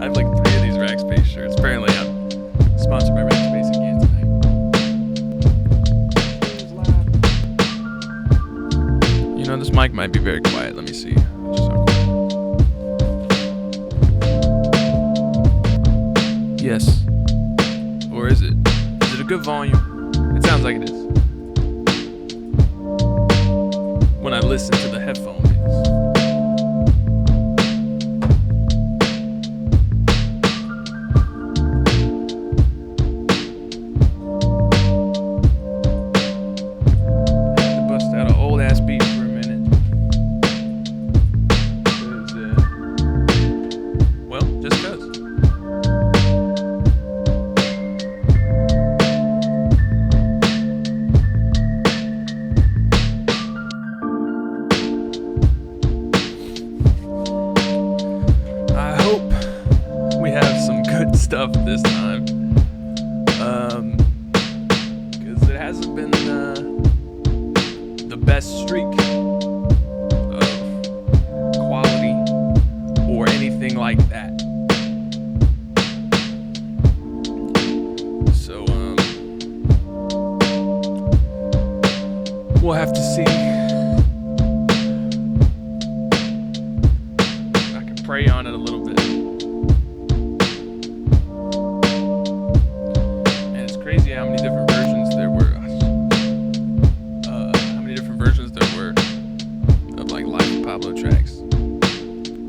have like 3 of these Rackspace shirts. Apparently I'm sponsored by Rackspace again tonight. You know, this mic might be very quiet. Let me see. Yes. Or is it? Is it a good volume? It sounds like it is. When I listen to the headphone mix. I had to bust out an old ass beat for a minute. Well, just cause. Stuff this time, because it hasn't been the best streak of quality or anything like that. So we'll have to see. I can pray on it a little bit. Crazy how many different versions there were. How many different versions there were of like Life of Pablo tracks.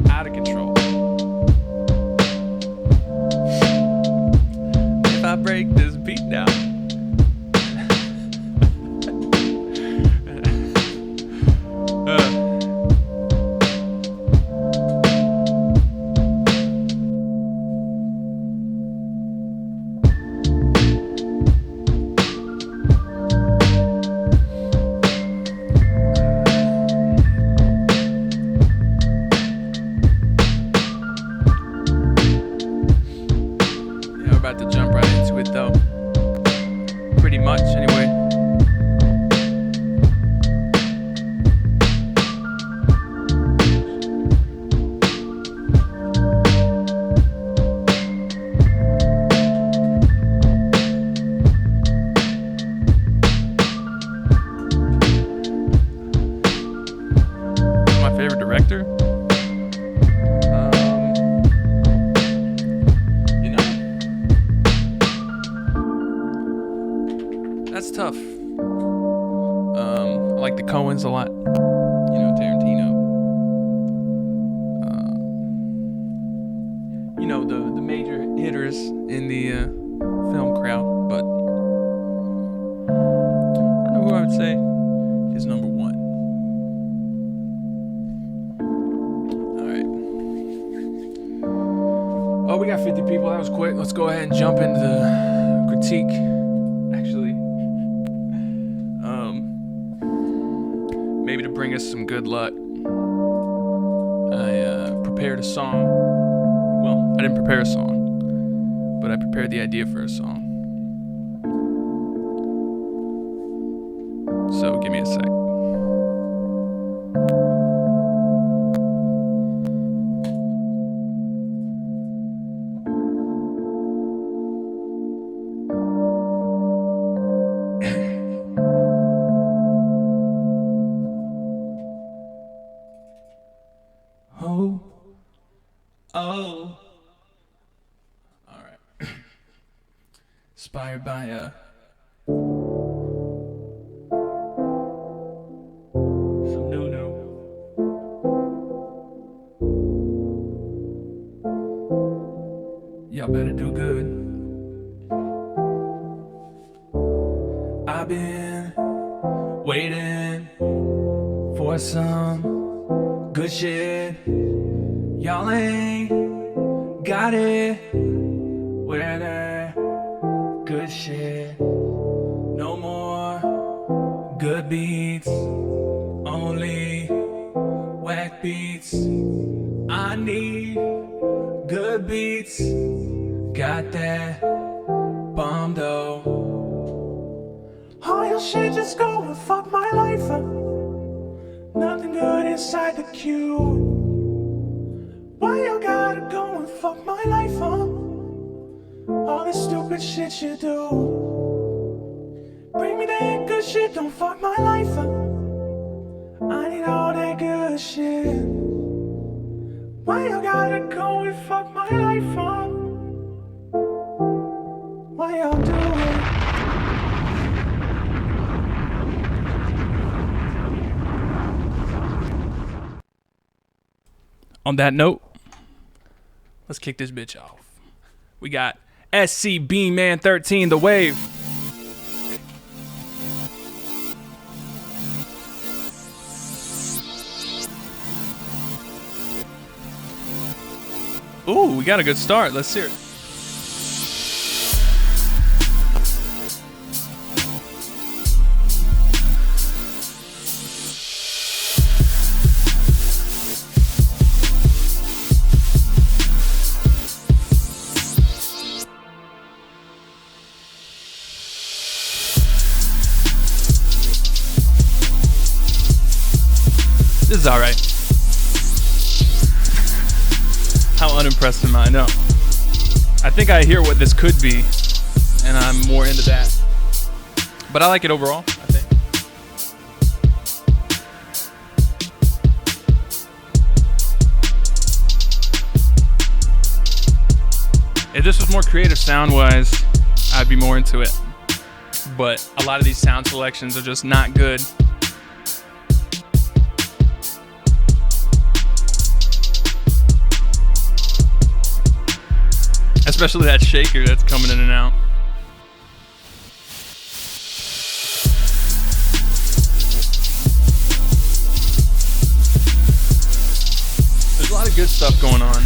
Out of control. If I break this beat now. About to jump right into it though. Pretty much anyway. My favorite director? That's tough. I like the Coens a lot. You know, Tarantino. You know, the major hitters in the film crowd. But I don't know who I would say is number 1. Alright. Oh, we got 50 people. That was quick. Let's go ahead and jump into the critique. Actually. Maybe to bring us some good luck, I prepared a song. Well, I didn't prepare a song, but I prepared the idea for a song. So give me a sec. Oh. All right. Inspired by some new. Y'all better do good. I've been waiting for some good shit. Y'all ain't got it. Where the good shit? No more good beats, only whack beats. I need good beats. Got that bomb though. All your shit just go and fuck my life up. Nothing good inside the queue. Why you gotta go and fuck my life stupid shit you do. Bring me that good shit, don't fuck my life up. I need all that good shit. Why you gotta go and fuck my life up? Why y'all do it? On that note, let's kick this bitch off. We got SC Beam Man 13, The Wave. Ooh, we got a good start. Let's hear it. This is alright. How unimpressed am I? No. I think I hear what this could be, and I'm more into that. But I like it overall, I think. If this was more creative sound-wise, I'd be more into it. But a lot of these sound selections are just not good. Especially that shaker that's coming in and out. There's a lot of good stuff going on.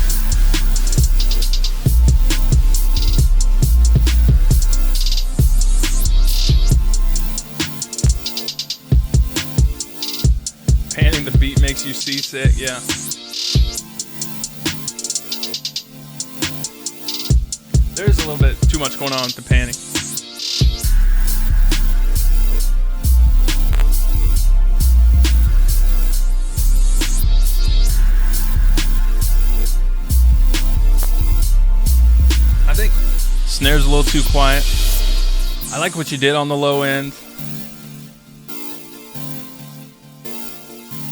Panning the beat makes you seasick, yeah. There's a little bit too much going on with the panning. I think snare's a little too quiet. I like what you did on the low end.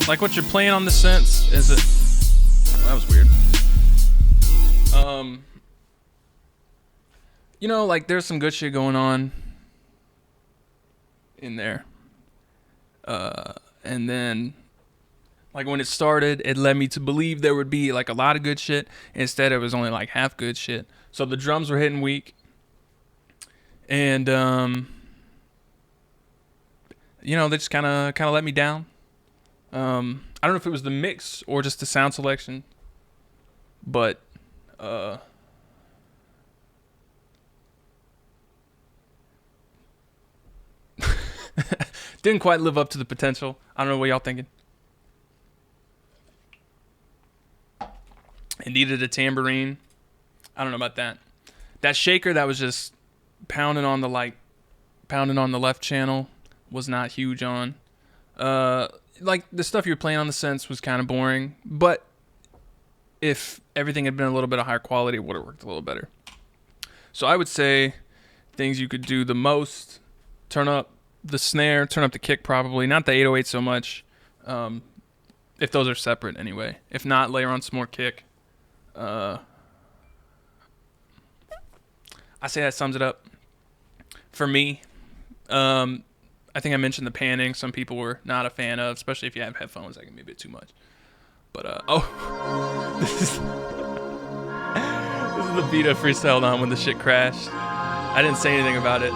Like what you're playing on the synths. Is it? Well, that was weird. You know, like there's some good shit going on in there. And then like when it started, it led me to believe there would be like a lot of good shit. Instead, it was only like half good shit. So the drums were hitting weak. And you know, they just kind of let me down. I don't know if it was the mix or just the sound selection. But didn't quite live up to the potential. I don't know what y'all thinking. It needed a tambourine. I don't know about that. That shaker that was just pounding on the left channel was not huge on. Like the stuff you were playing on the synths was kind of boring, but if everything had been a little bit of higher quality, it would have worked a little better. So I would say things you could do the most: turn up the snare, turn up the kick probably, not the 808 so much, if those are separate anyway. If not, layer on some more kick. I say that sums it up for me. I think I mentioned the panning. Some people were not a fan of, especially if you have headphones. That can be a bit too much. But this is the beat I freestyled on when the shit crashed. I didn't say anything about it.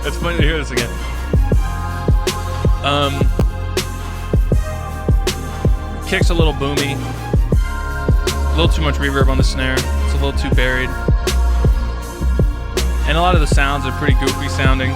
It's funny to hear this again. Kick's a little boomy. A little too much reverb on the snare. It's a little too buried. And a lot of the sounds are pretty goofy sounding.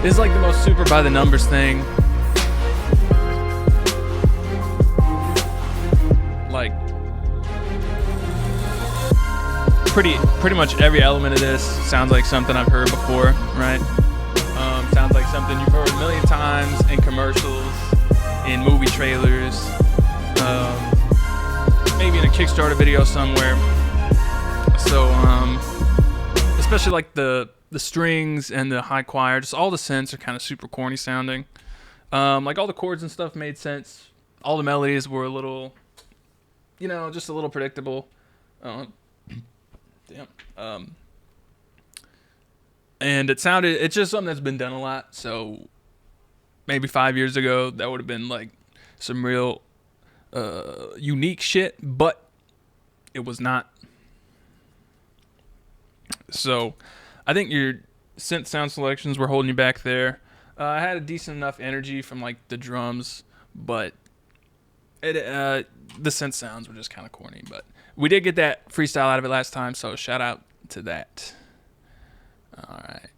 This is like the most super by the numbers thing. Like pretty much every element of this sounds like something I've heard before, right? Sounds like something you've heard a million times in commercials, in movie trailers, maybe in a Kickstarter video somewhere. So, especially like the strings and the high choir, just all the synths are kind of super corny sounding. Like all the chords and stuff made sense. All the melodies were a little, just a little predictable. And it's just something that's been done a lot. So maybe 5 years ago, that would have been like some real unique shit, but it was not. So I think your synth sound selections were holding you back there. I had a decent enough energy from like the drums, but the synth sounds were just kind of corny. But we did get that freestyle out of it last time, so shout out to that. All right.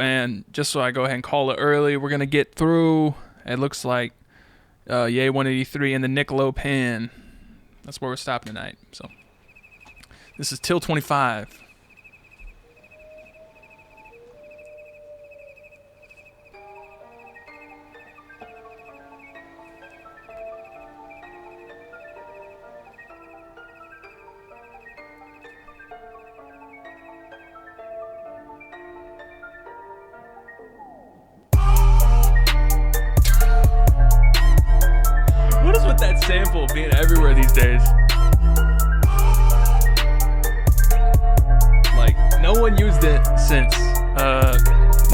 And just so I go ahead and call it early, we're going to get through, it looks like, Yay 183 and the Niccolo Pan. That's where we're stopping tonight. So this is Till 25. That sample being everywhere these days. Like, no one used it since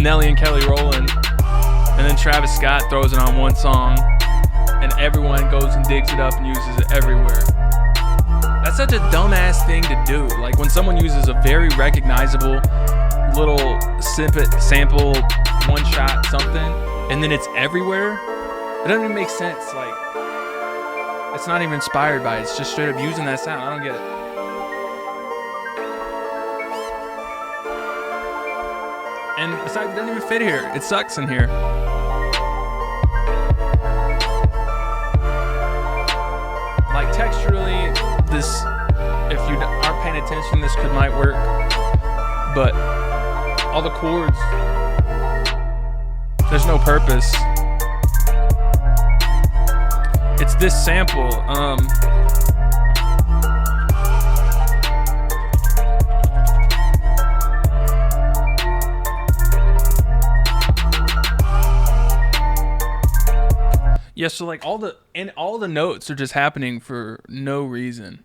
Nelly and Kelly Rowland, and then Travis Scott throws it on one song, and everyone goes and digs it up and uses it everywhere. That's such a dumbass thing to do. Like, when someone uses a very recognizable little sample, one shot something, and then it's everywhere, it doesn't even make sense. Like, it's not even inspired by it. It's just straight up using that sound. I don't get it. And besides, it doesn't even fit here. It sucks in here. Like texturally, this, if you aren't paying attention, this might work. But all the chords, there's no purpose. It's this sample. Yeah, so like all the notes are just happening for no reason.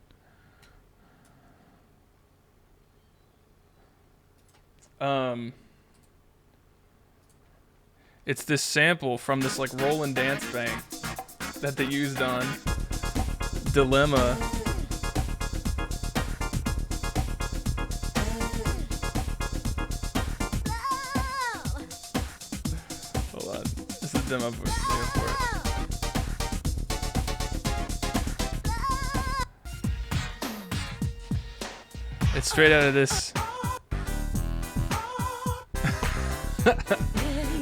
It's this sample from this like Roland dance bank that they used on Dilemma. Hold on. This is demo for it. It's straight out of this.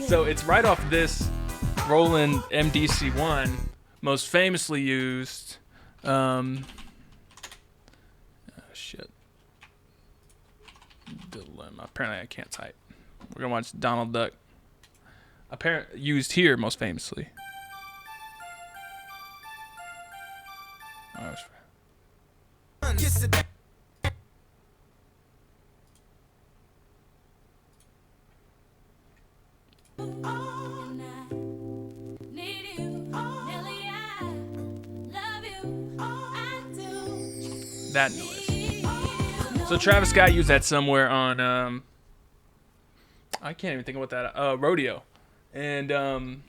So it's right off this Roland MDC1, most famously used. Shit. Dilemma. Apparently I can't type. We're gonna watch Donald Duck. Apparently used here most famously. Oh, that's right. That noise. So Travis Scott used that somewhere on I can't even think of what that Rodeo. And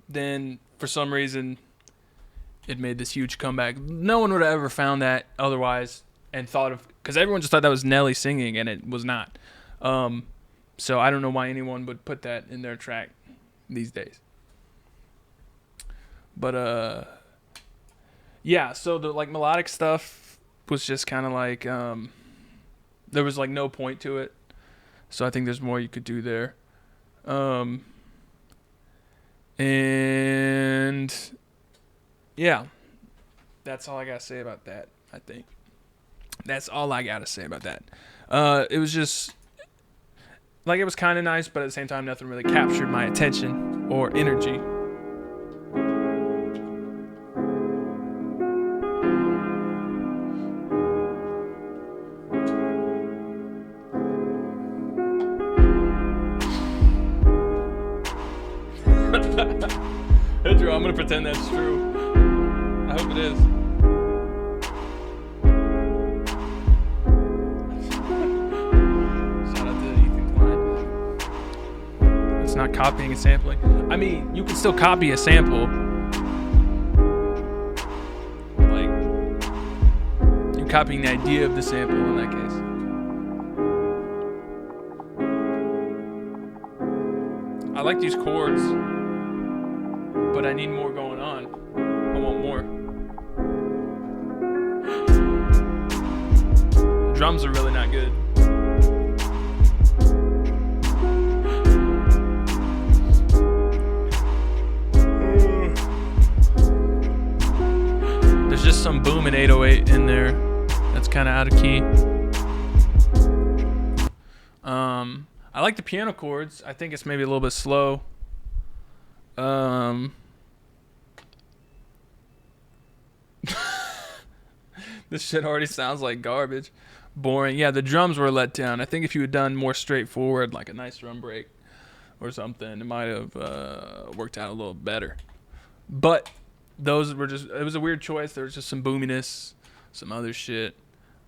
then for some reason it made this huge comeback. No one would have ever found that otherwise and thought of, because everyone just thought that was Nelly singing and it was not. So I don't know why anyone would put that in their track these days. But yeah, so the like melodic stuff was just kind of like there was like no point to it. So I think there's more you could do there. And yeah, that's all I gotta say about that. I think that's all I gotta say about that. It was just like, it was kind of nice, but at the same time, nothing really captured my attention or energy. Drew, I'm gonna pretend that's true. I hope it is. Shout out to Ethan Klein. It's not copying and sampling. I mean, you can still copy a sample. Like, you're copying the idea of the sample in that case. I like these chords, but I need more going on. I want more. Drums are really not good. There's just some boom in 808 in there that's kind of out of key. I like the piano chords. I think it's maybe a little bit slow. This shit already sounds like garbage. Boring. Yeah, the drums were let down. I think if you had done more straightforward, like a nice drum break or something, it might have worked out a little better. But those were just, it was a weird choice. There was just some boominess, some other shit.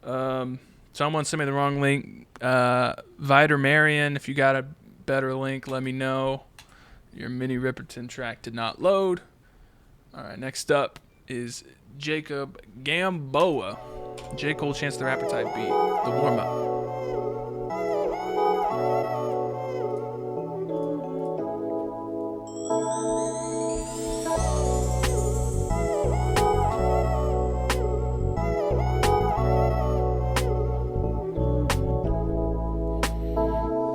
Someone sent me the wrong link. Vider Marion, if you got a better link, let me know. Your mini Ripperton track did not load. All right, next up is Jacob Gamboa. J. Cole Chance the Rapper type beat. The warm up.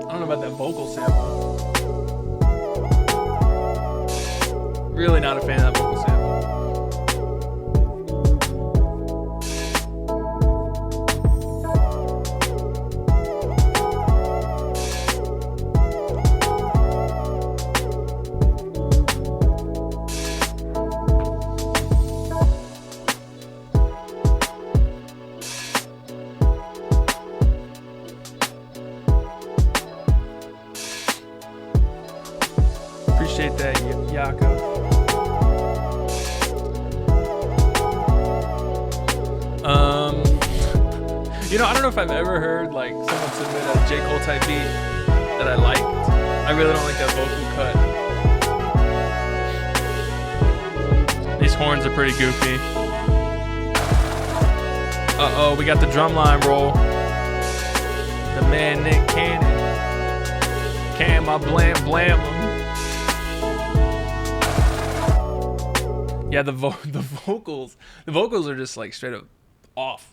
I don't know about that vocal sample. Really not a fan of that vocal sample. Appreciate that, Jakob. You know, I don't know if I've ever heard like someone submit a J. Cole type beat that I liked. I really don't like that vocal cut. These horns are pretty goofy. Uh-oh, we got the drum line roll. The man Nick Cannon. Cam, I blam him. Yeah, the vocals are just like straight up off.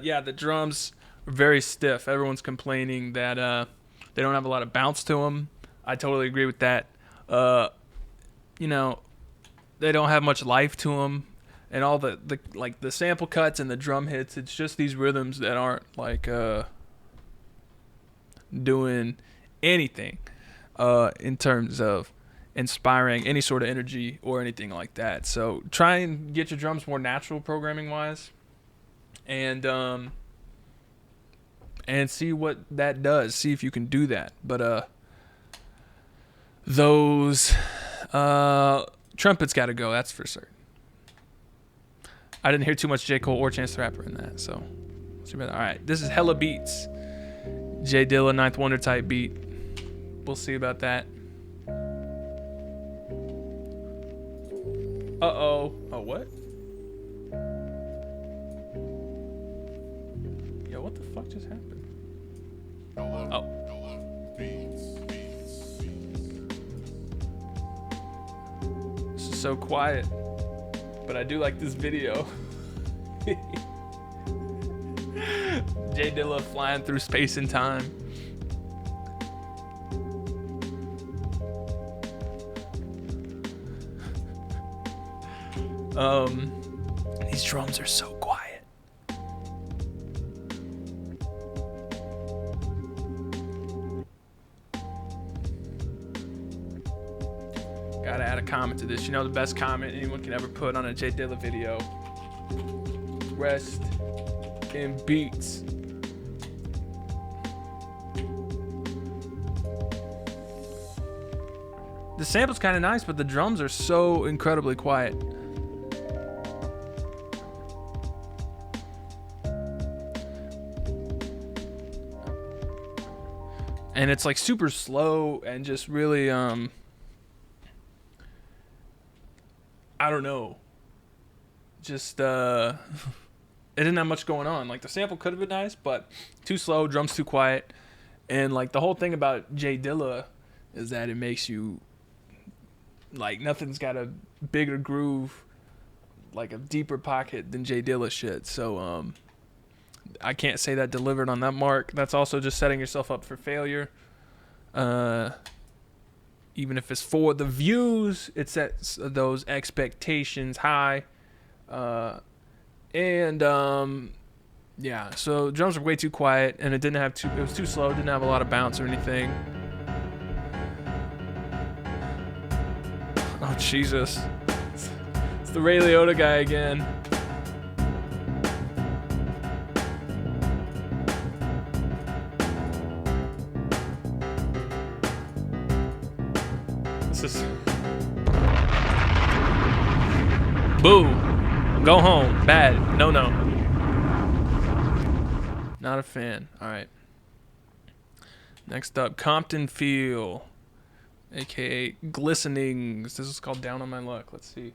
Yeah, the drums are very stiff. Everyone's complaining that they don't have a lot of bounce to them. I totally agree with that. You know, they don't have much life to them, and all the like the sample cuts and the drum hits. It's just these rhythms that aren't like doing anything in terms of inspiring any sort of energy or anything like that. So try and get your drums more natural programming wise, and see what that does. See if you can do that. But those trumpets got to go. That's for certain. I didn't hear too much J. Cole or Chance the Rapper in that. So all right, this is hella beats. J Dilla, Ninth Wonder type beat. We'll see about that. Uh-oh. Oh, what? Yo, what the fuck just happened? Oh. This is so quiet. But I do like this video. J Dilla flying through space and time. These drums are so quiet. Gotta add a comment to this. You know the best comment anyone can ever put on a J Dilla video. Rest in beats. The sample's kind of nice, but the drums are so incredibly quiet. And it's like super slow and just really I don't know. Just it didn't have much going on. Like the sample could have been nice, but too slow, drums too quiet. And like the whole thing about J Dilla is that it makes you like nothing's got a bigger groove, like a deeper pocket than J Dilla shit. So I can't say that delivered on that mark. That's also just setting yourself up for failure. Even if it's for the views, it sets those expectations high. Yeah, so drums were way too quiet, and it was too slow, didn't have a lot of bounce or anything. Oh, Jesus. It's the Ray Liotta guy again. This is... Boo. Go home. Bad. No. Not a fan. Alright. Next up, Compton Feel, aka Glistenings. This is called Down on My Luck. Let's see.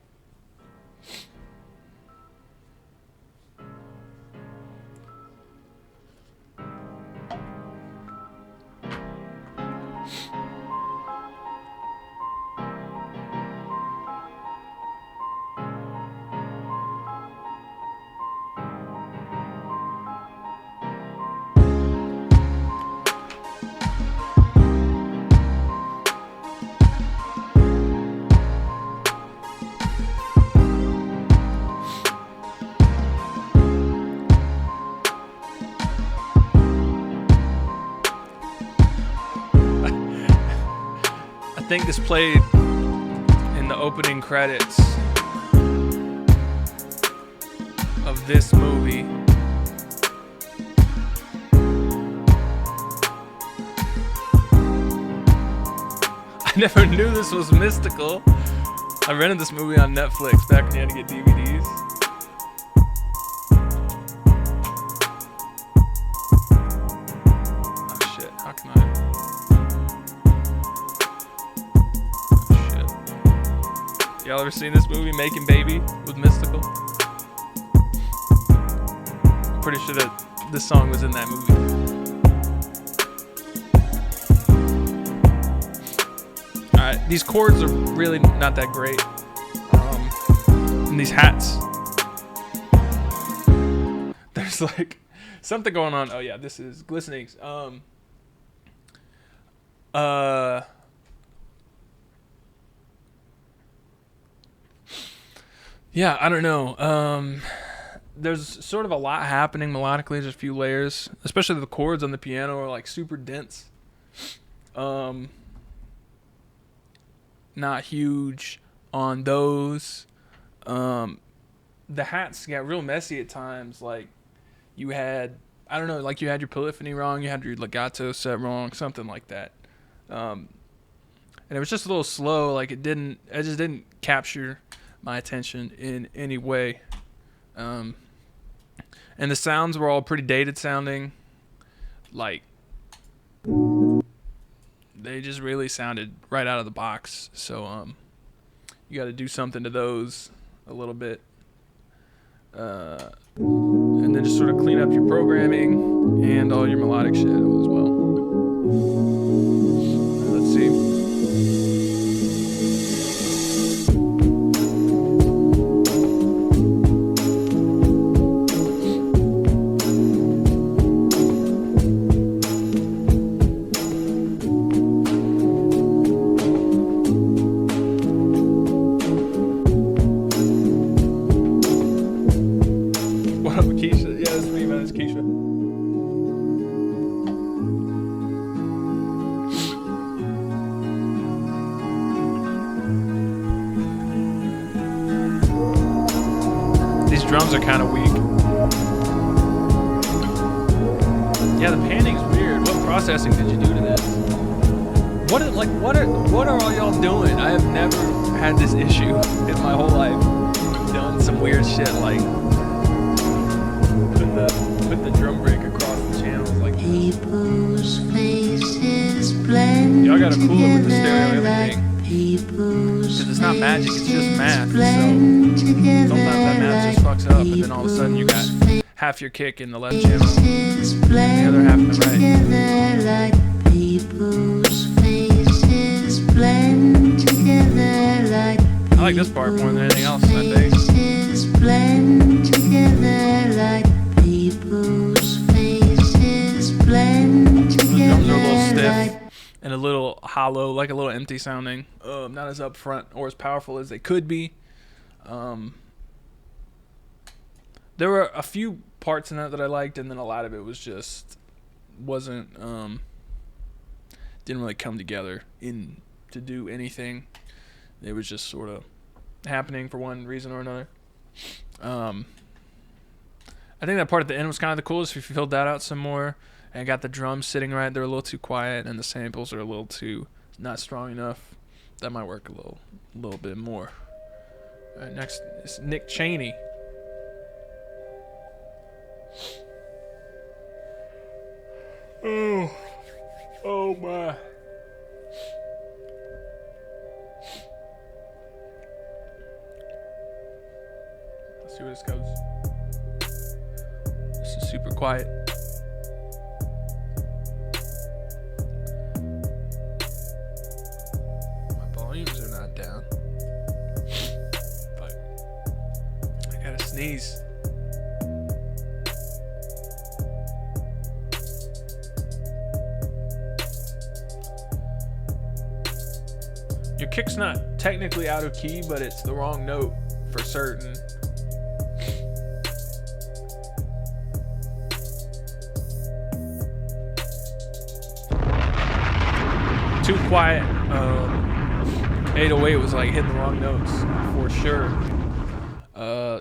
I think this played in the opening credits of this movie. I never knew this was mystical. I rented this movie on Netflix back when you had to get DVDs. Oh shit, how can I? Y'all ever seen this movie, Making Baby, with Mystical? I'm pretty sure that this song was in that movie. Alright, these chords are really not that great. And these hats. There's like something going on. Oh yeah, this is Glistenings. Yeah, I don't know. There's sort of a lot happening melodically. There's a few layers, especially the chords on the piano are like super dense. Not huge on those. The hats got real messy at times. Like you had, I don't know, like you had your polyphony wrong, you had your legato set wrong, something like that. And it was just a little slow. Like it just didn't capture my attention in any way. And the sounds were all pretty dated sounding. Like they just really sounded right out of the box. So you got to do something to those a little bit. And then just sort of clean up your programming and all your melodic shit as well. Let's see. drums are kind of weak. Yeah, the panning's weird. What processing did you do to this? What are all y'all doing? I have never had this issue in my whole life. Done some weird shit like put the drum break across the channels like this. People's faces blend. Y'all gotta cool it with the stereo and everything. Because it's not magic, it's just math. So sometimes that math just fucks up, and then all of a sudden you got half your kick in the left channel, the other half in the right. I like this part more than anything else, I think. The drums are a little stiff and a little hollow, like a little empty sounding. Not as upfront or as powerful as they could be. There were a few parts in that I liked, and then a lot of it was just wasn't didn't really come together to do anything. It was just sort of happening for one reason or another. I think that part at the end was kind of the coolest. If you filled that out some more and got the drums sitting right, they're a little too quiet, and the samples are a little too not strong enough. That might work a little bit more. All right, next is Nick Cheney. Oh my. Let's see where this goes. This is super quiet. My volumes are not down. But I gotta sneeze. Your kick's not technically out of key, but it's the wrong note for certain. Too quiet. 808 was like hitting the wrong notes for sure.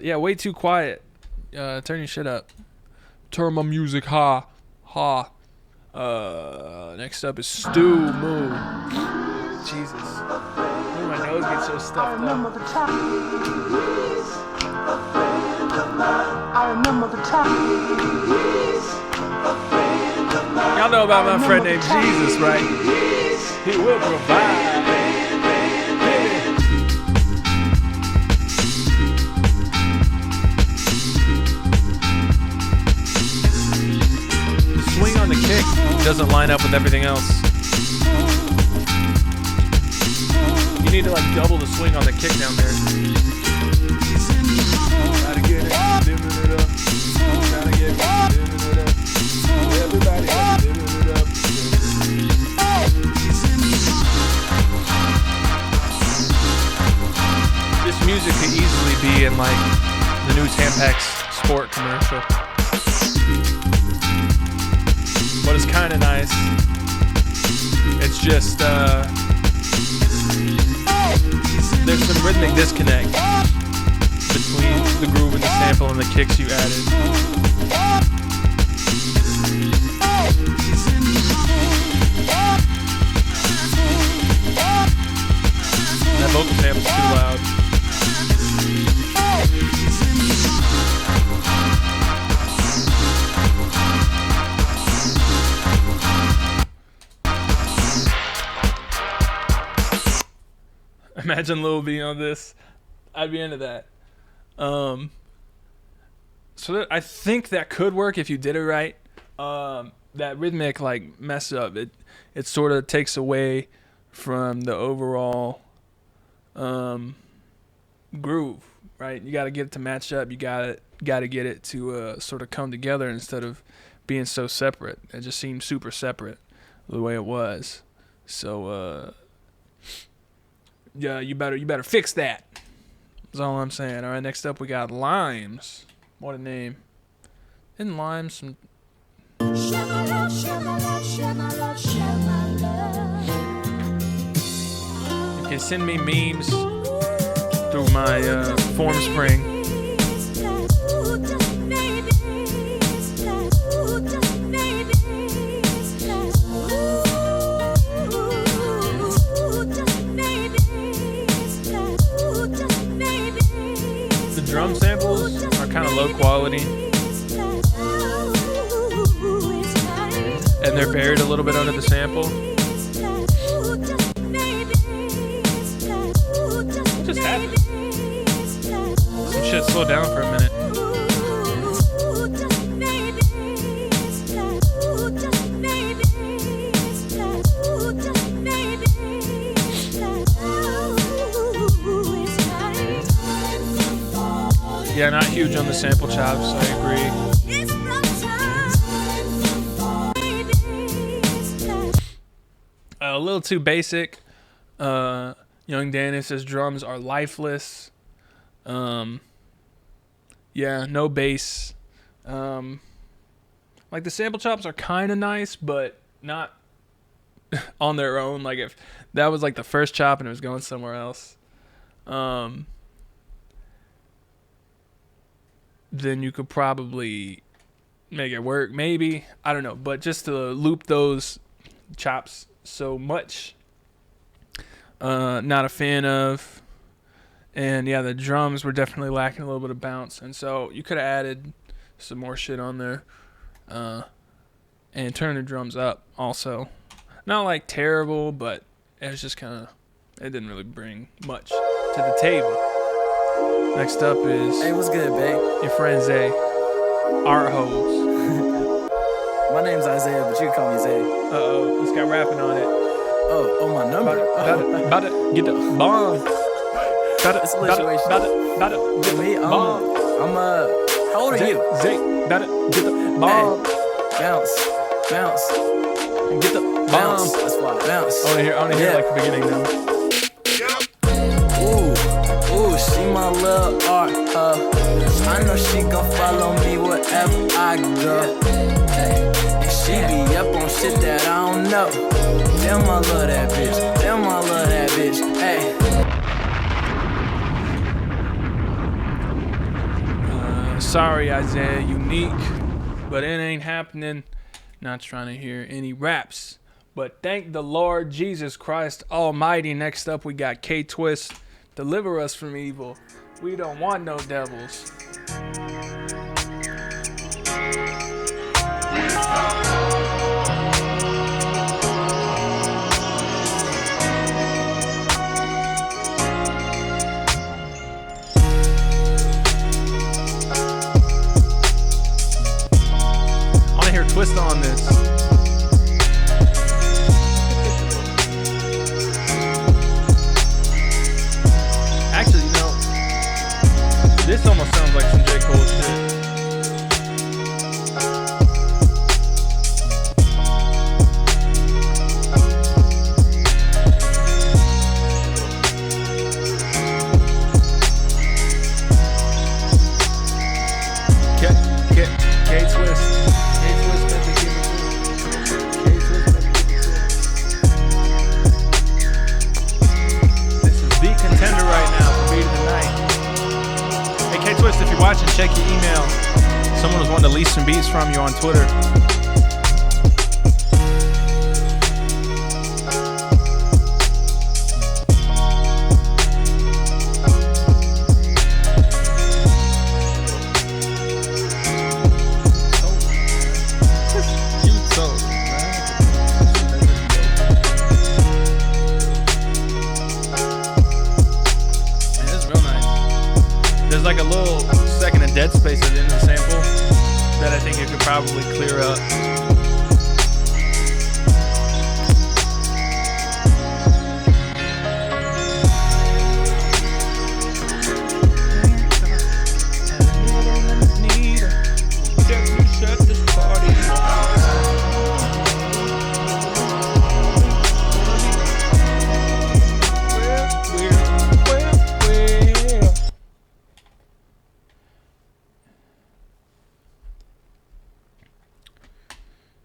Yeah, way too quiet. Turn your shit up. Turn my music ha. Next up is Stu Moo. Jesus. Oh, my nose gets so stuffed up. Y'all know about my friend named Jesus, right? He will provide. The swing on the kick doesn't line up with everything else. You need to like double the swing on the kick down there. Gotta get it, living it up. Gotta get it, living it up. Everybody living it up. This music could easily be in like the new Tampax Sport commercial. But it's kind of nice. It's just there's some rhythmic disconnect between the groove and the sample and the kicks you added. That vocal sample's too loud. Imagine Lil B on this. I'd be into that. So I think that could work if you did it right. That rhythmic like mess up, it sort of takes away from the overall groove, right? You got to get it to match up. You got to get it to sort of come together instead of being so separate. It just seemed super separate the way it was. So yeah, you better fix that. That's all I'm saying. All right, next up we got Limes. What a name. Isn't Limes some... You can send me memes through my form spring. quality. And they're buried a little bit under the sample. What just happened? Some shit slowed down for a minute. Yeah, not huge on the sample chops, I agree. A little too basic. Young Danny says drums are lifeless. Yeah, no bass. Like the sample chops are kind of nice, but not on their own. Like if that was like the first chop and it was going somewhere else, then you could probably make it work. Maybe, I don't know. But just to loop those chops so much, not a fan of. And yeah, the drums were definitely lacking a little bit of bounce, and so you could have added some more shit on there, and turn the drums up also. Not like terrible, but it was just kind of, it didn't really bring much to the table. Next up is, hey, what's good, babe? Your friend Zay, Art Hoes. My name's Isaiah, but you can call me Zay. Uh-oh, this guy rapping on it. Oh, my number. About to get the bomb. About to get the bomb. I'm how old are you? Zay, about to get the bomb. Hey, bounce. Get the bomb. Bounce. That's why. Bounce. I want to hear like the beginning now. Ooh, she my little art. I know she gon' follow me wherever I go. Hey, and she be up on shit that I don't know. Damn, I love that bitch. Hey. Sorry, Isaiah, unique, but it ain't happening. Not trying to hear any raps, but thank the Lord Jesus Christ Almighty. Next up, we got K-Twist. Deliver us from evil. We don't want no devils. Twist on this. Actually, you know, this almost sounds like some J. Cole shit. K-Twist. Contender right now for Beat of the Night. Hey K-Twist, if you're watching, check your email. Someone was wanting to lease some beats from you on Twitter. Like a little second of dead space at the end of the sample that I think you could probably clear up.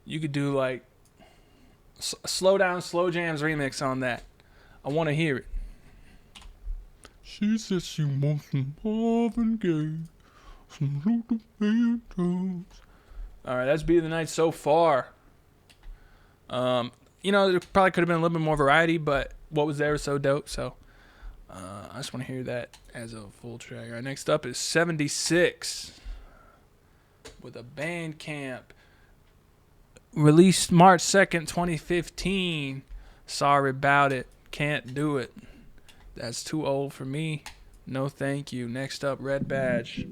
You could do like slow down, slow jams remix on that. I want to hear it. She says she wants some Marvin Gaye, some Luther Vandross. All right, that's Beat of the Night so far. You know, there probably could have been a little bit more variety, but what was there was so dope. So I just want to hear that as a full track. All right, next up is 76. with a Bandcamp. Released March 2nd, 2015. Sorry about it. Can't do it. That's too old for me. No thank you. Next up, Red Badge.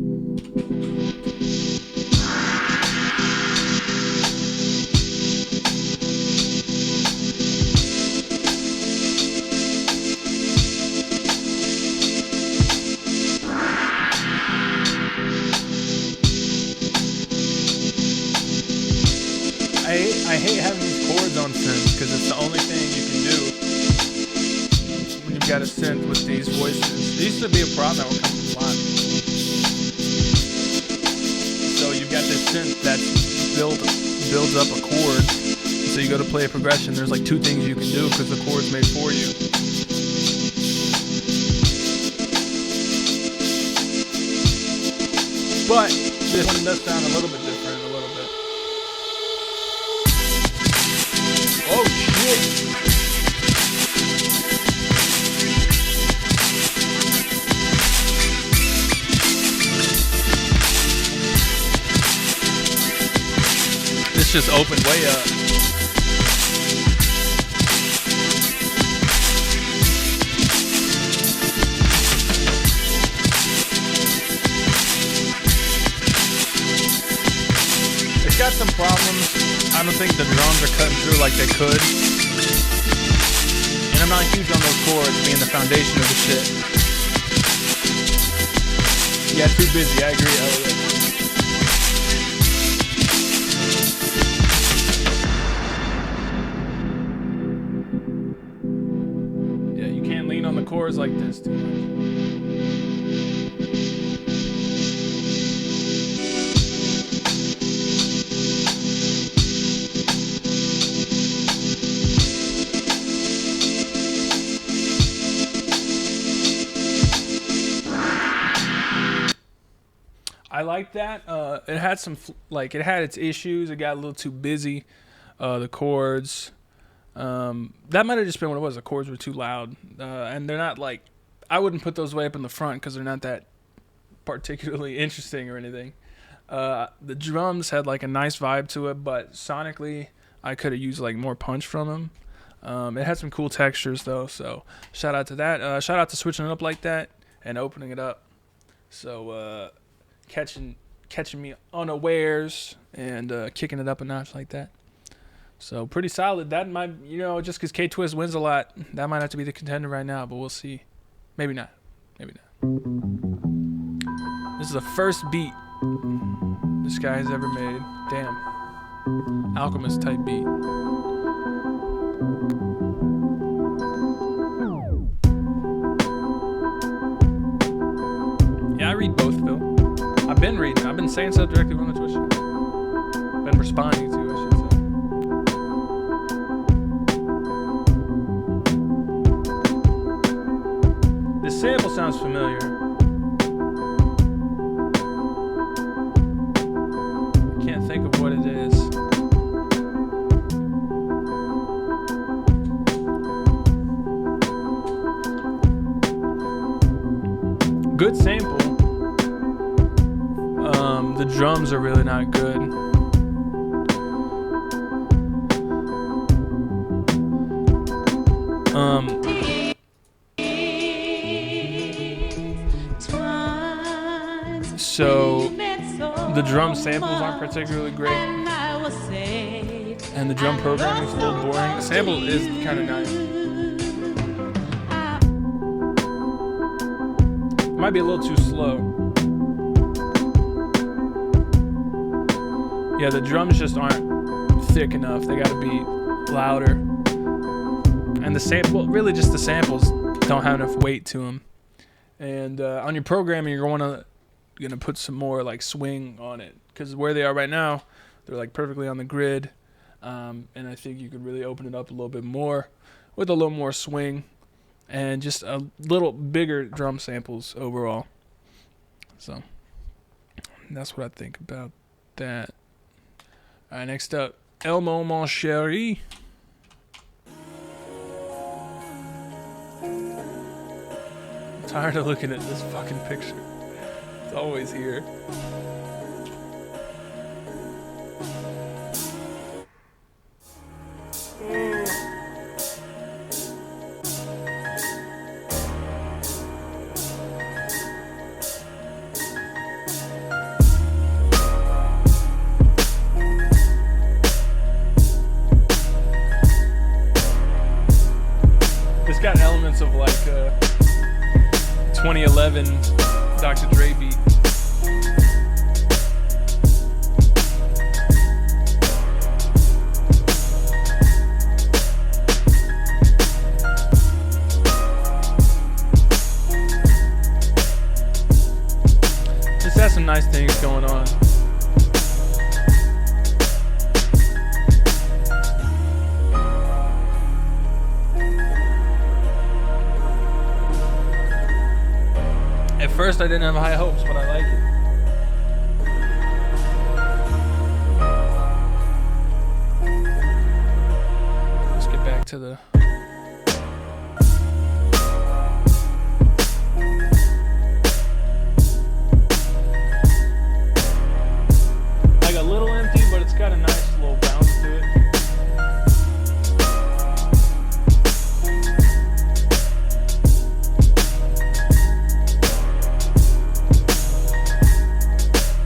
I hate having these chords on synth because it's the only thing you can do when you've got a synth with these voices. It used to be a problem that would come from live. So you've got this synth that builds up a chord. So you go to play a progression. There's like two things you can do because the chord's made for you. But this one does sound a little bit different, a little bit. Oh shit! This just opened way up. It's got some problems. I don't think the drums are cutting through like they could. And I'm not huge on those chords being the foundation of the shit. Yeah, too busy. I agree, Elliot. Yeah, you can't lean on the chords like this too much. I like that. It had some, it had its issues. It got a little too busy. The chords. That might have just been what it was. The chords were too loud. And they're not I wouldn't put those way up in the front because they're not that particularly interesting or anything. The drums had a nice vibe to it, but sonically, I could have used more punch from them. It had some cool textures though, so shout out to that. Shout out to switching it up like that and opening it up. So, catching me unawares and kicking it up a notch like that. So pretty solid. That might, just because K-Twist wins a lot, that might have to be the contender right now, but we'll see. Maybe not. Maybe not. This is the first beat this guy has ever made. Damn. Alchemist type beat. Yeah, I read both, Phil. I've been reading. I've been saying stuff directly from the Twitch. Been responding to, I should say. This sample sounds familiar. I can't think of what it is. Good sample. The drums are really not good. So the drum samples aren't particularly great, and the drum programming is a little boring. The sample is kind of nice. Might be a little too slow. Yeah, the drums just aren't thick enough. They gotta be louder. And the really just the samples don't have enough weight to them. And on your programming, you're gonna put some more swing on it, because where they are right now, they're perfectly on the grid. And I think you could really open it up a little bit more with a little more swing and just a little bigger drum samples overall. So that's what I think about that. All right, next up, Elmo Mon Chéri. I'm tired of looking at this fucking picture. It's always here. arrangements of like 2011 Dr. Dre beat. This has some nice things going on. At first I didn't have high hopes, but I like it. Let's get back to the... Like a little empty, but it's got a nice little bounce to it.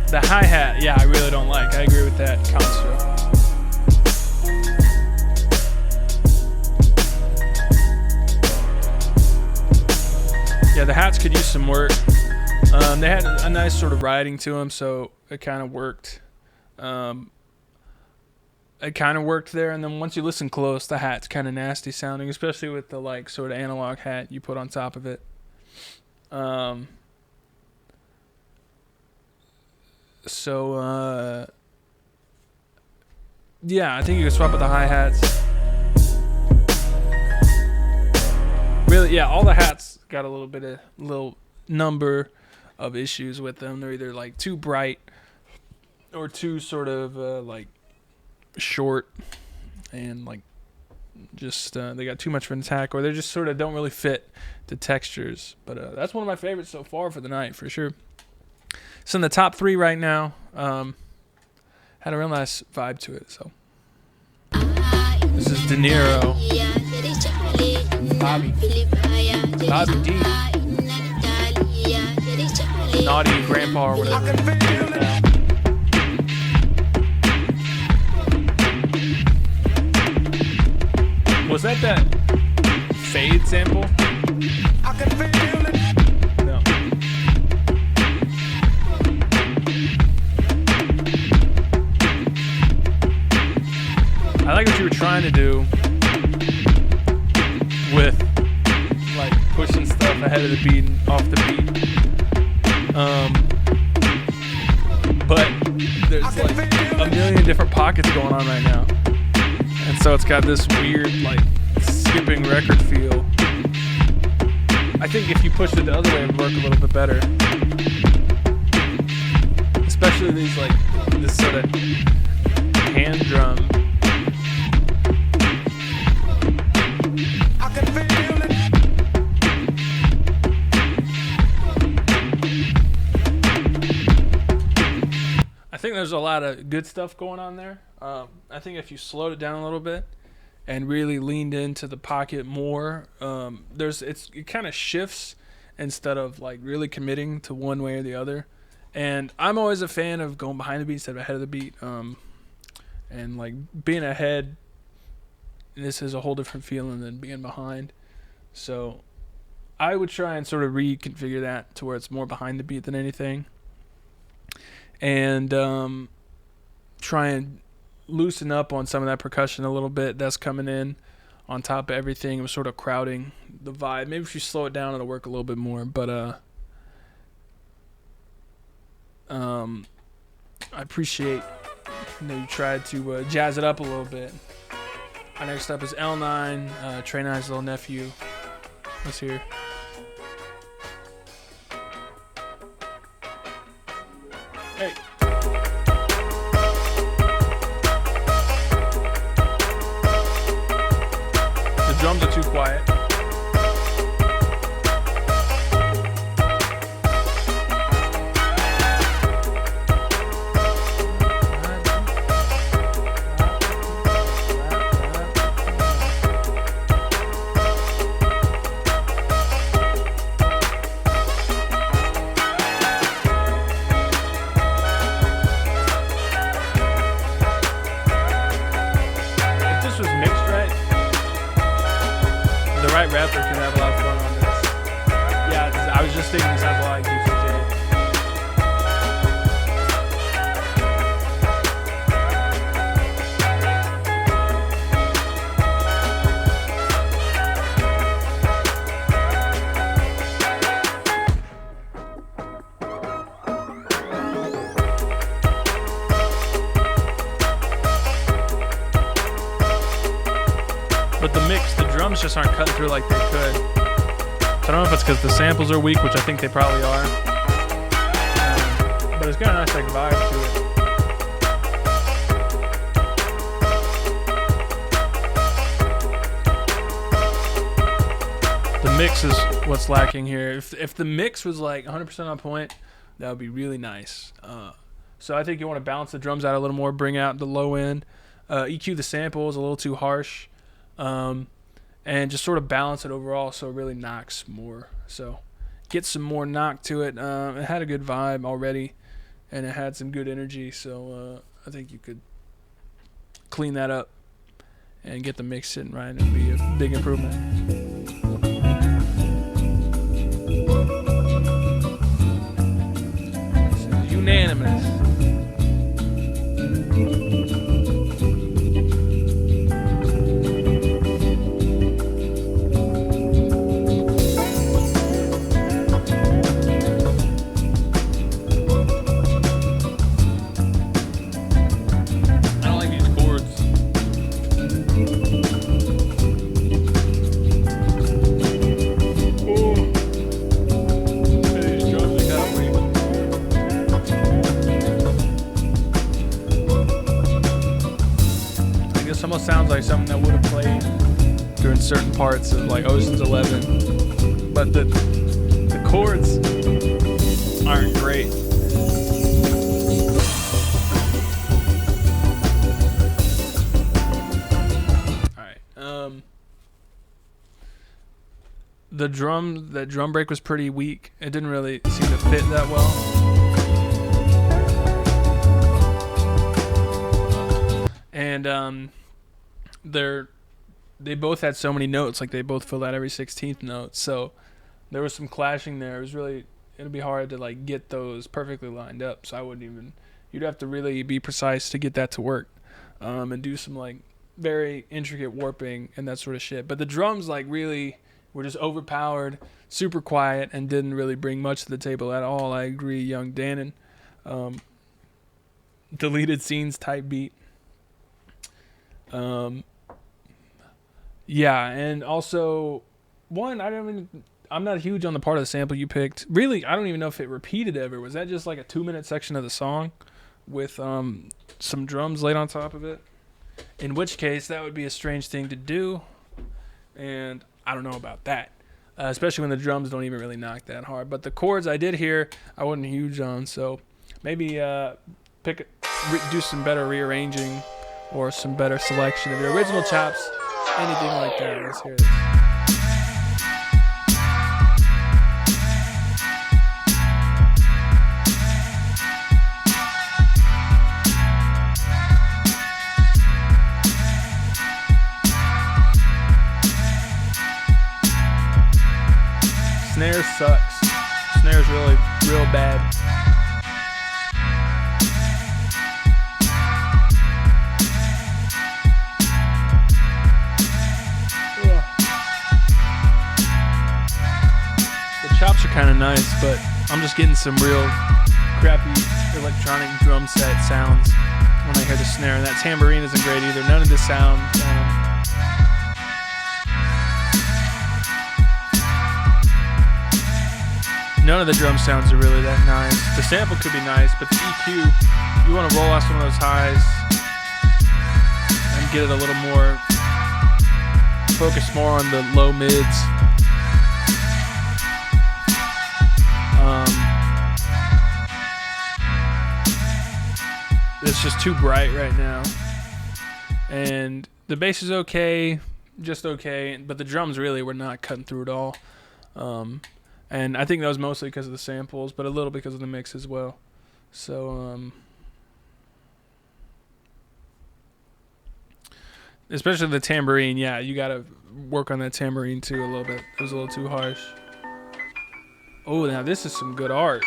The hi-hat, yeah, I really don't like. I agree with that construct. Yeah, the hats could use some work. They had a nice sort of riding to them, so it kind of worked. It kind of worked there, and then once you listen close, the hat's kind of nasty sounding, especially with the like sort of analog hat you put on top of it. So, yeah, I think you can swap with the hi-hats. Really, yeah, all the hats got a little number of issues with them. They're either like too bright or too sort of like short and like just they got too much of an attack, or they just sort of don't really fit the textures. But that's one of my favorites so far for the night, for sure. It's in the top 3 right now. Had a real nice vibe to it. So this is De Niro, Bobby D, Naughty Grandpa or whatever. Was that fade sample? I can feel it. No. I like what you were trying to do with like pushing stuff ahead of the beat and off the beat. But there's like a million different pockets going on right now. And so it's got this weird like skipping record feel. I think if you pushed it the other way it would work a little bit better. Especially these like this sort of hand drum. I think there's a lot of good stuff going on there. I think if you slowed it down a little bit and really leaned into the pocket more, it kind of shifts instead of like really committing to one way or the other. And I'm always a fan of going behind the beat instead of ahead of the beat. And like being ahead, this is a whole different feeling than being behind. So I would try and sort of reconfigure that to where it's more behind the beat than anything. And try and loosen up on some of that percussion a little bit that's coming in on top of everything. It was sort of crowding the vibe. Maybe if you slow it down, it'll work a little bit more. But I appreciate that you tried to jazz it up a little bit. Our next up is L9, Trey 9's little nephew. Let's hear. Hey. The drums are too quiet. right rapper can have a lot of fun on this. Yeah, I was just thinking this has a lot of juicy J. But the mix, the drums just aren't cutting through like they could. So I don't know if it's because the samples are weak, which I think they probably are. But it's got a nice like vibe to it. The mix is what's lacking here. If the mix was like 100% on point, that would be really nice. So I think you want to balance the drums out a little more, bring out the low end, EQ the samples a little too harsh. And just sort of balance it overall so it really knocks more. So get some more knock to it. It had a good vibe already, and it had some good energy. So I think you could clean that up and get the mix sitting right. It'd be a big improvement. This is unanimous. Almost sounds like something that would have played during certain parts of like Ocean's 11, but the chords aren't great. All right, that drum break was pretty weak. It didn't really seem to fit that well. And they both had so many notes, like they both filled out every 16th note, so there was some clashing there. It'd be hard to like get those perfectly lined up, so you'd have to really be precise to get that to work, and do some like very intricate warping and that sort of shit. But the drums like really were just overpowered, super quiet, and didn't really bring much to the table at all. I agree, Young Dannon. Deleted scenes type beat. Yeah, and also I'm not huge on the part of the sample you picked. Really, I don't even know if it repeated ever. Was that just like a 2-minute section of the song with some drums laid on top of it? In which case, that would be a strange thing to do, and I don't know about that, especially when the drums don't even really knock that hard. But the chords I did hear, I wasn't huge on, so maybe do some better rearranging or some better selection of your original chops, anything like that. Let's hear this. Snare sucks. Snare's really real bad. Chops are kind of nice, but I'm just getting some real crappy electronic drum set sounds when I hear the snare, and that tambourine isn't great either. None of the sound. None of the drum sounds are really that nice. The sample could be nice, but the EQ, you want to roll out some of those highs and get it a little more, focus more on the low mids. It's just too bright right now, and the bass is okay, just okay, but the drums really were not cutting through at all, and I think that was mostly because of the samples, but a little because of the mix as well. So Especially the tambourine. Yeah, you gotta work on that tambourine too a little bit. It was a little too harsh. Oh, now this is some good art.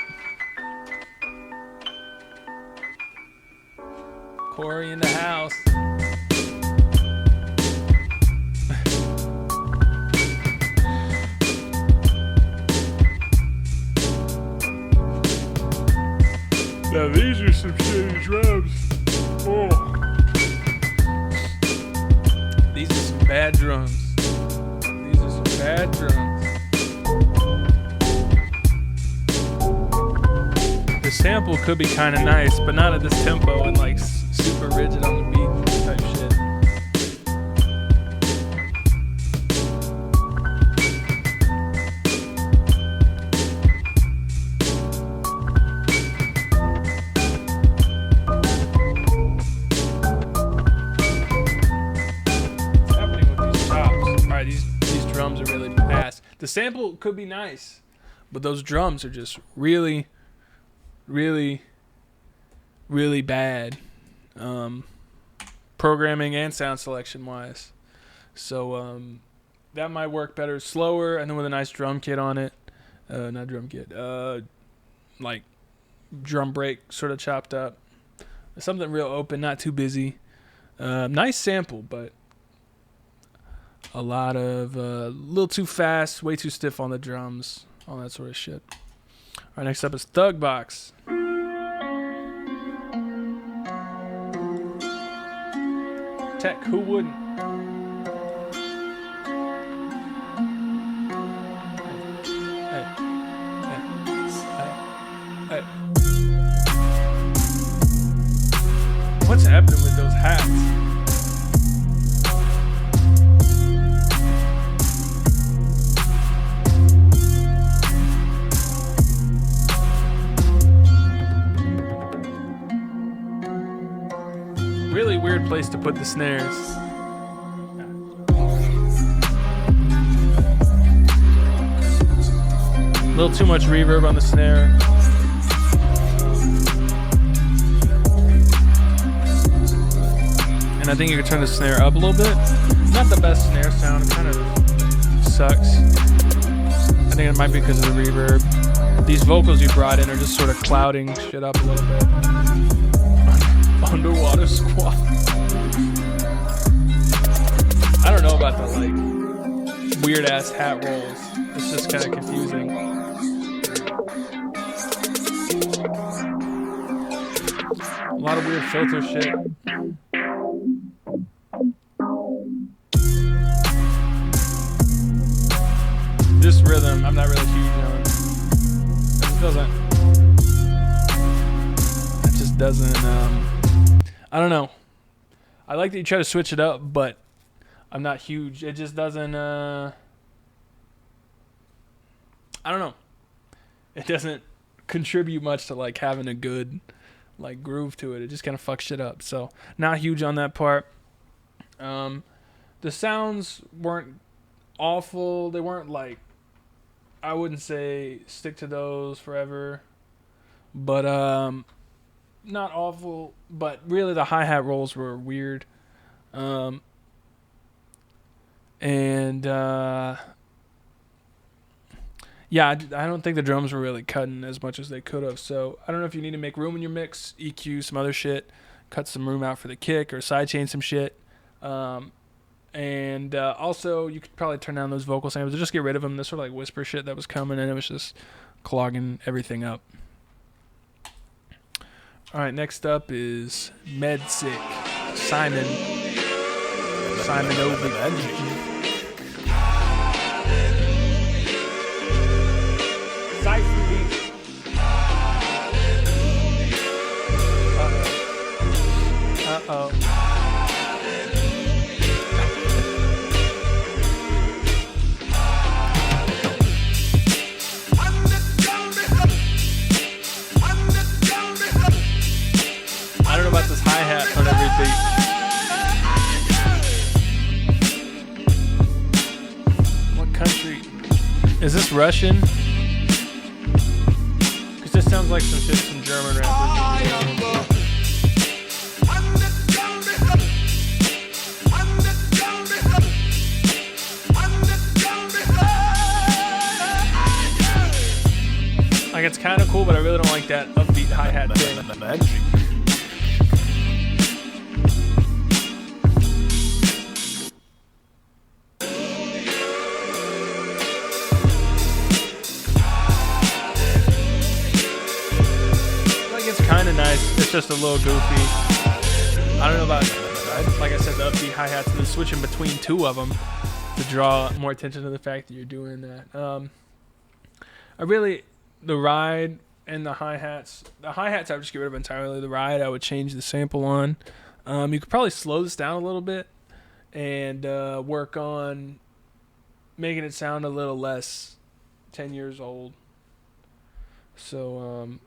Corey in the house. Now these are some shitty drums. Oh. These are some bad drums. These are some bad drums. The sample could be kind of nice, but not at this tempo and like super rigid on the beat type shit. What's happening with these chops? All right, these drums are really fast. The sample could be nice, but those drums are just really bad, programming and sound selection wise. So that might work better slower and then with a nice drum kit on it. Not drum kit, like drum break sort of chopped up. Something real open, not too busy. Nice sample, but a lot of little too fast, way too stiff on the drums, all that sort of shit. All right, next up is Thug Box. Tech, who wouldn't? Hey. What's happening with those hats? Really weird place to put the snares. A little too much reverb on the snare. And I think you could turn the snare up a little bit. Not the best snare sound, it kind of sucks. I think it might be because of the reverb. These vocals you brought in are just sort of clouding shit up a little bit. Underwater squat. I don't know about the like weird ass hat rolls. It's just kind of confusing. A lot of weird filter shit. This rhythm, I'm not really huge on. It just doesn't. I don't know. I like that you try to switch it up, but I'm not huge. It just doesn't, I don't know. It doesn't contribute much to like having a good like groove to it. It just kind of fucks shit up. So not huge on that part. The sounds weren't awful. They weren't like, I wouldn't say stick to those forever, but not awful, but really the hi-hat rolls were weird. I don't think the drums were really cutting as much as they could have. So I don't know if you need to make room in your mix, EQ some other shit, cut some room out for the kick or sidechain some shit. Also you could probably turn down those vocal samples or just get rid of them. This sort of like whisper shit that was coming and it was just clogging everything up. All right, next up is Medsick, Simon Obi. Cypher beat. Uh-oh. I don't know about this hi-hat on every beat. What country? Is this Russian? Because this sounds like some shit from German rappers. Like, it's kind of cool, but I really don't like that upbeat hi-hat thing. Like, it's kind of nice. It's just a little goofy. I don't know about, like I said, the upbeat hi-hats and then switching between two of them to draw more attention to the fact that you're doing that. The ride and the hi-hats I would just get rid of entirely. The ride I would change the sample on. You could probably slow this down a little bit and work on making it sound a little less 10 years old. So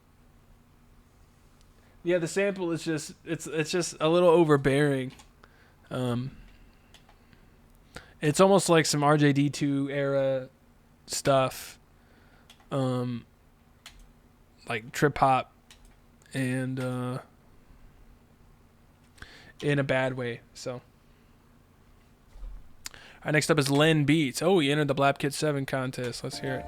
yeah, the sample is just it's just a little overbearing. It's almost like some RJD2 era stuff. Like trip hop and in a bad way. So all right, next up is Len Beats. Oh, he entered the Blap Kit 7 contest. Let's hear it.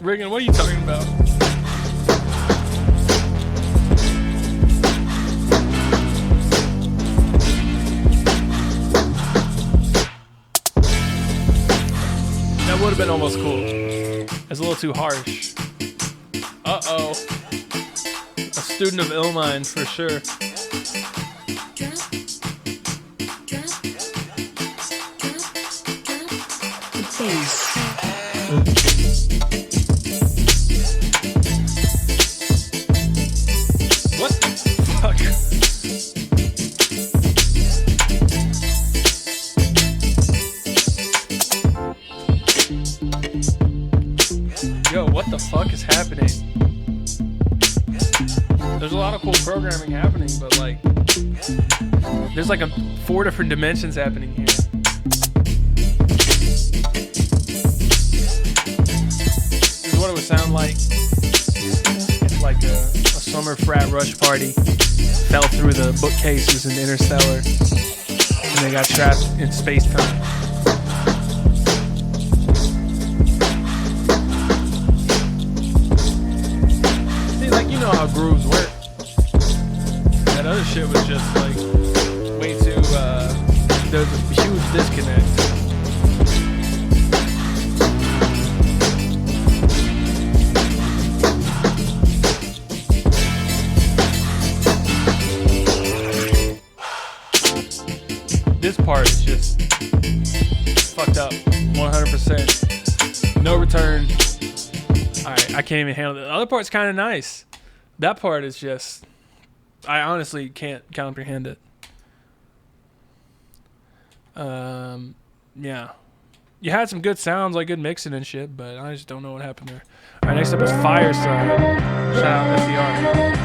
Reagan, what are you talking about? That would have been almost cool. It's a little too harsh. Uh-oh. A student of ill mind for sure. What the fuck? Yo, what the fuck is happening? There's a lot of cool programming happening, but like, there's like 4 different dimensions happening here. This is what it would sound like if like a summer frat rush party fell through the bookcases in Interstellar and they got trapped in space-time. You know how grooves work. That other shit was just like way too there's a huge disconnect. This part is just fucked up 100%. No return. Alright, I can't even handle it. The other part's kind of nice. That part is just, I honestly can't comprehend it. Yeah. You had some good sounds, like good mixing and shit, but I just don't know what happened there. Alright, next up is Fireside. Shout out SDR.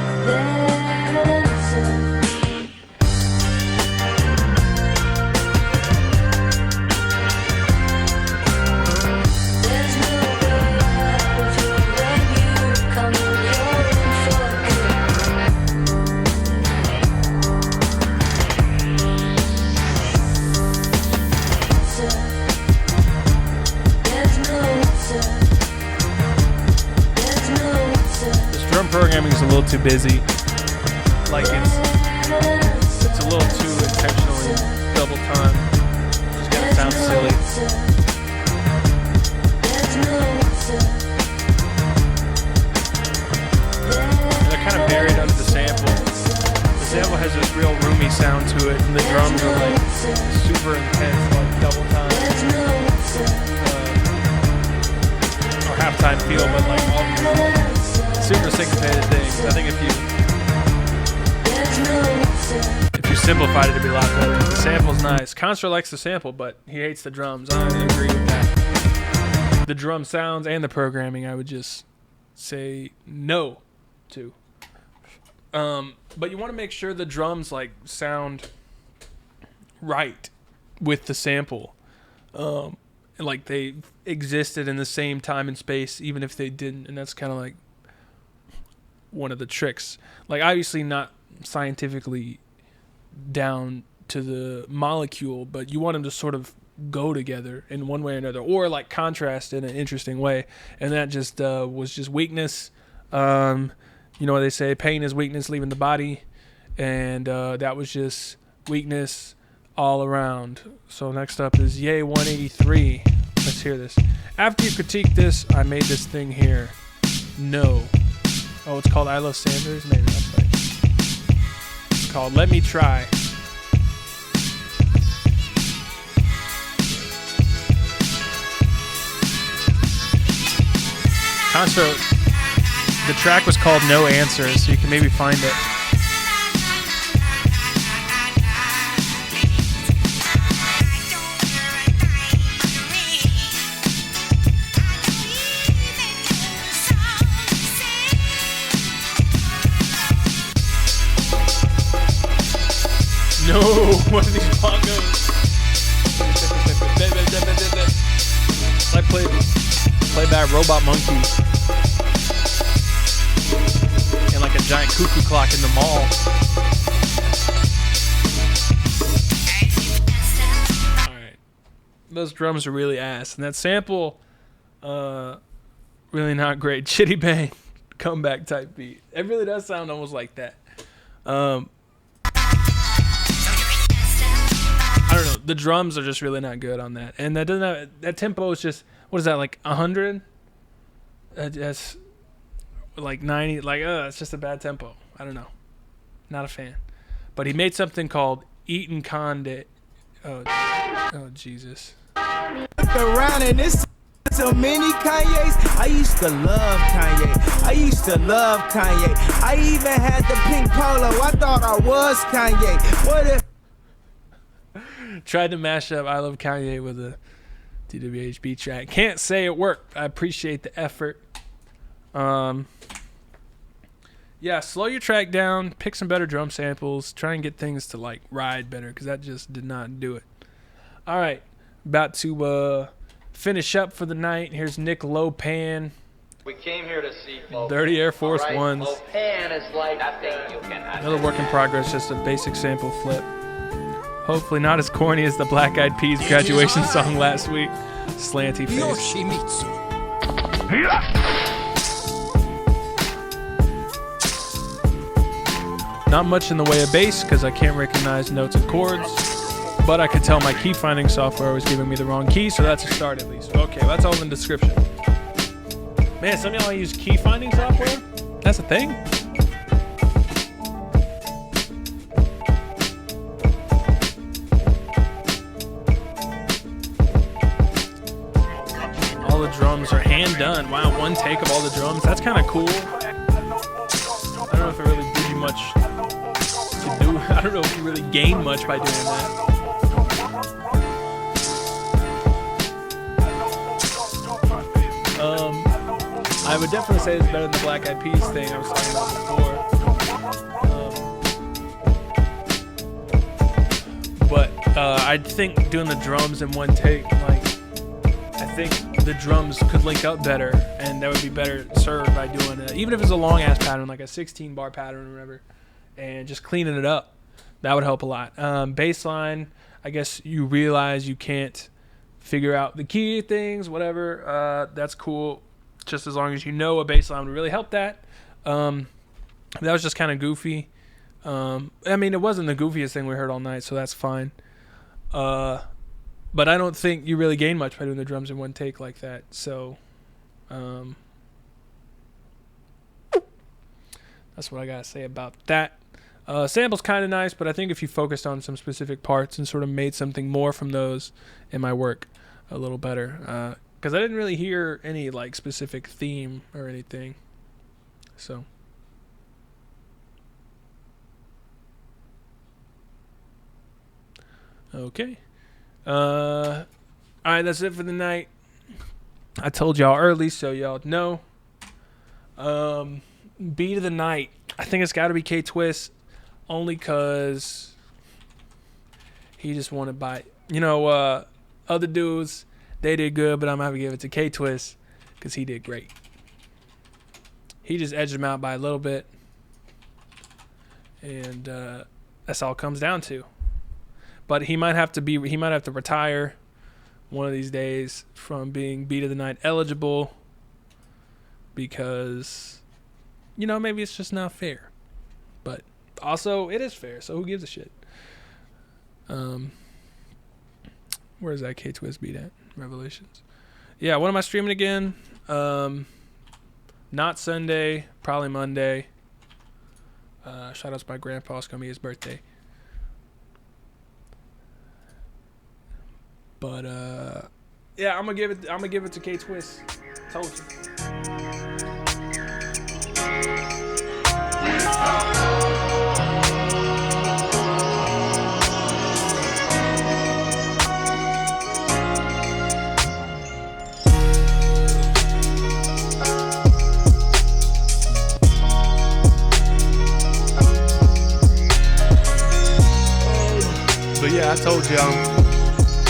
Programming is a little too busy. Like it's a little too intentionally double time. Just gonna sound silly. And they're kind of buried under the sample. The sample has this real roomy sound to it, and the drums are like super intense, like double time. Or halftime feel, but like all super syncopated things. I think if you simplified it, it'd be a lot better. The sample's nice. Contra likes the sample, but he hates the drums. I agree with that. The drum sounds and the programming, I would just say no to. But you want to make sure the drums like sound right with the sample. Like they existed in the same time and space, even if they didn't. And that's kind of like one of the tricks. Like, obviously not scientifically down to the molecule, but you want them to sort of go together in one way or another, or like contrast in an interesting way. And that just was just weakness. You know what they say, pain is weakness leaving the body, and that was just weakness all around. So next up is Yay 183. Let's hear this. After you critique this, I made this thing here. No. Oh, it's called I Love Sandurz? Maybe that's right. It's called Let Me Try. Concert, the track was called No Answers, so you can maybe find it. No, what are these bongos? I play that robot monkey and like a giant cuckoo clock in the mall. Alright. Those drums are really ass. And that sample, really not great. Chitty Bang comeback type beat. It really does sound almost like that. I don't know. The drums are just really not good on that, and that doesn't have, that tempo is just, what is that, like 100? That's like 90. Like, it's just a bad tempo. I don't know. Not a fan. But he made something called Eatin' Conde. Oh Jesus. Look around and this so many Kanye's. I used to love Kanye. I used to love Kanye. I even had the pink polo. I thought I was Kanye. What if? Tried to mash up I Love Kanye with a DWHB track. Can't say it worked. I appreciate the effort. Yeah, slow your track down. Pick some better drum samples. Try and get things to like ride better, because that just did not do it. All right, about to finish up for the night. Here's Nick Lopan. We came here to see Lopan. Dirty Air Force Ones. Lopan is like nothing you can. Another work in progress, just a basic sample flip. Hopefully not as corny as the Black Eyed Peas graduation song last week. Slanty face. Not much in the way of bass because I can't recognize notes and chords, but I could tell my key finding software was giving me the wrong key, so that's a start at least. Okay, that's all in the description. Man, some of y'all use key finding software? That's a thing? All the drums are hand done. Wow, one take of all the drums. That's kind of cool. I don't know if it really did you much to do. I don't know if you really gain much by doing that. I would definitely say it's better than the Black Eyed Peas thing I was talking about before. But I think doing the drums in one take, like, I think the drums could link up better, and that would be better served by doing it, even if it's a long ass pattern, like a 16 bar pattern or whatever, and just cleaning it up. That would help a lot. Bass line, I guess you realize you can't figure out the key things, whatever. That's cool. Just as long as you know a bass line would really help that. That was just kind of goofy. I mean, it wasn't the goofiest thing we heard all night, so that's fine. But I don't think you really gain much by doing the drums in one take like that. So, that's what I gotta say about that. Sample's kind of nice, but I think if you focused on some specific parts and sort of made something more from those, it might work a little better. Because I didn't really hear any like specific theme or anything. So. Okay. Alright, that's it for the night. I told y'all early, so y'all know. Beat of the night. I think it's got to be K-Twist, only because he just won it by, other dudes, they did good, but I'm going to have to give it to K-Twist because he did great. He just edged him out by a little bit. And that's all it comes down to. But he might have to retire one of these days from being beat of the night eligible, because, you know, maybe it's just not fair. But also it is fair, so who gives a shit? Where's that K-Twist beat at? Revelations. Yeah, when am I streaming again? Not Sunday, probably Monday. Shout out to my grandpa. It's gonna be his birthday. But yeah, I'm gonna give it to K-Twist. Told you. But yeah, I told y'all,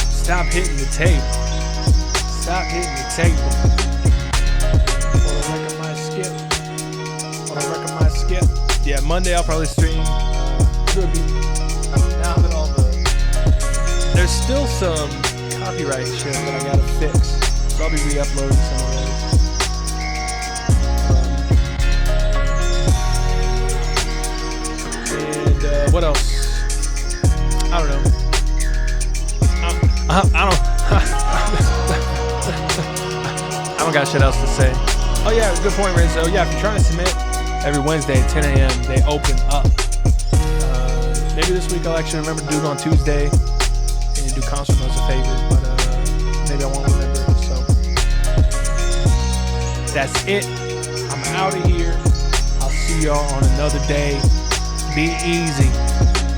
stop hitting the table. Stop hitting the table. Wanna record my skip? Yeah, Monday I'll probably stream. Could be. Now that all there's still some copyright shit that I gotta fix, so I'll be re-uploading some of those. And what else? I don't know. I don't got shit else to say. Oh yeah, good point, Rizzo. Yeah, if you're trying to submit, every Wednesday at 10 a.m. they open up. Maybe this week I'll actually remember to do it on Tuesday and do concert notes a favor, but maybe I won't remember. So that's it. I'm out of here. I'll see y'all on another day. Be easy.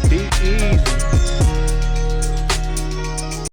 Be easy.